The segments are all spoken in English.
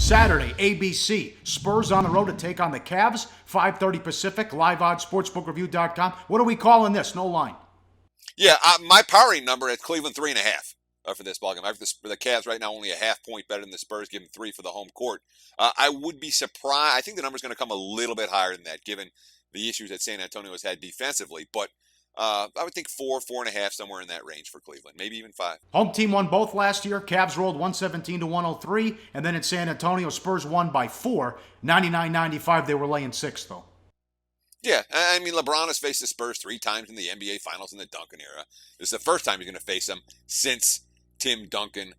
Saturday, ABC. Spurs on the road to take on the Cavs. 5:30 Pacific. Live odds, sportsbookreview.com. What are we calling this? No line. Yeah, my powering number at Cleveland 3.5 for this ballgame. For the Cavs right now only a half point better than the Spurs, giving 3 for the home court. I would be surprised. I think the number's going to come a little bit higher than that, given the issues that San Antonio has had defensively. But I would think 4.5, somewhere in that range for Cleveland, maybe even 5. Home team won both last year. Cavs rolled 117 to 103, and then in San Antonio, Spurs won by 4. 99-95, they were laying 6, though. Yeah, I mean, LeBron has faced the Spurs 3 times in the NBA Finals in the Duncan era. This is the first time he's going to face them since Tim Duncan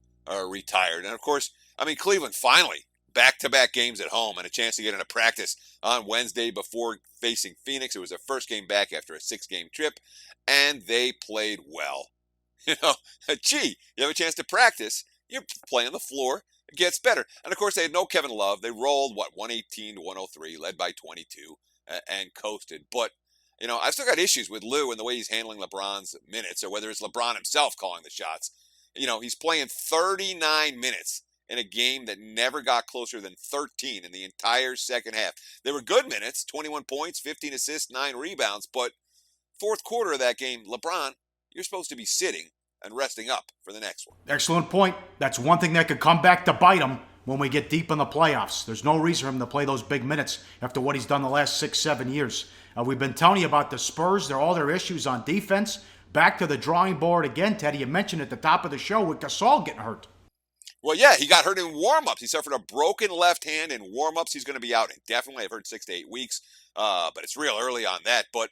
retired. And, of course, I mean, Cleveland finally back-to-back games at home and a chance to get into practice on Wednesday before facing Phoenix. It was their first game back after a 6-game trip, and they played well. You know, gee, you have a chance to practice, you're playing the floor, it gets better. And, of course, they had no Kevin Love. They rolled, 118 to 103, led by 22, and coasted. But, you know, I've still got issues with Lou and the way he's handling LeBron's minutes, or whether it's LeBron himself calling the shots. You know, he's playing 39 minutes in a game that never got closer than 13 in the entire second half. They were good minutes, 21 points, 15 assists, 9 rebounds, but fourth quarter of that game, LeBron, you're supposed to be sitting and resting up for the next one. Excellent point. That's one thing that could come back to bite him when we get deep in the playoffs. There's no reason for him to play those big minutes after what he's done the last 6-7 years. We've been telling you about the Spurs. They're all their issues on defense. Back to the drawing board again, Teddy. You mentioned at the top of the show with Gasol getting hurt. Well, yeah, he got hurt in warm-ups. He suffered a broken left hand in warm-ups. He's going to be out indefinitely. I've heard 6 to 8 weeks, but it's real early on that. But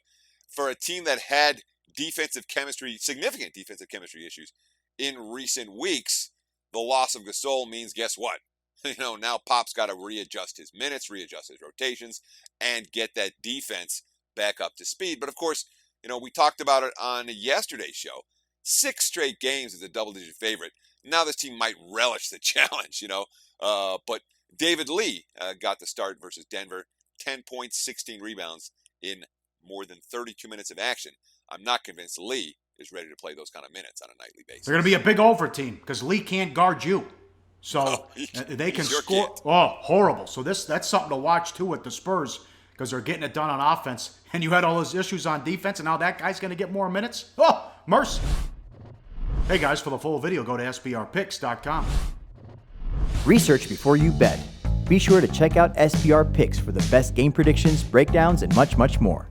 for a team that had significant defensive chemistry issues in recent weeks, the loss of Gasol means, guess what? You know, now Pop's got to readjust his minutes, readjust his rotations, and get that defense back up to speed. But, of course, you know, we talked about it on yesterday's show. 6 straight games as a double-digit favorite. Now this team might relish the challenge, you know. But David Lee got the start versus Denver. 10 points, 16 rebounds in more than 32 minutes of action. I'm not convinced Lee is ready to play those kind of minutes on a nightly basis. They're going to be a big over team because Lee can't guard you. So they can score. Kid. Oh, horrible. So that's something to watch, too, with the Spurs because they're getting it done on offense. And you had all those issues on defense, and now that guy's going to get more minutes? Oh, mercy. Hey, guys, for the full video, go to SBRpicks.com. Research before you bet. Be sure to check out SBR Picks for the best game predictions, breakdowns, and much, much more.